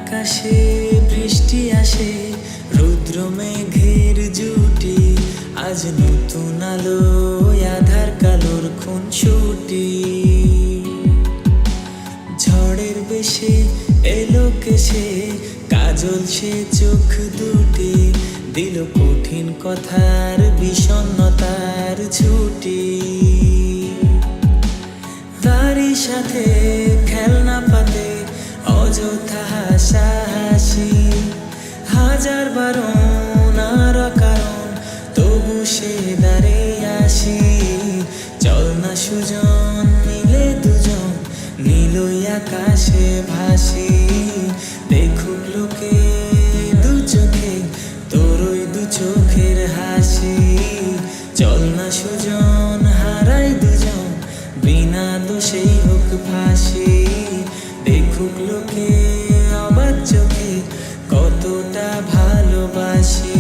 আকাশে বৃষ্টি আসে, রুদ্র মেঘের জুটি, আজ নতুন আলো আধার কালোর খুনসুটি। ঝড়ের বেশে এলো কেসে, কাজল সে চোখ দুটি, দিল কঠিন কথার বিষণ্ণতার ছুটি। তারই সাথে খেলনা পাতে অযথা হাসাহাসি, হাজার বারণ আর কারণ তবু সে দাঁড়ে আসি। চল না সুজন মিলে দুজন, নীলই আকাশে ভাসি, দেখুক লোকে দু চোখে তোরই দু চোখের হাসি। চল না সুজন হারাই দুজন, বিনা দোষেই হোক ফাঁসি, দেখুক লোকে অবাক চোখে কতটা ভালোবাসি।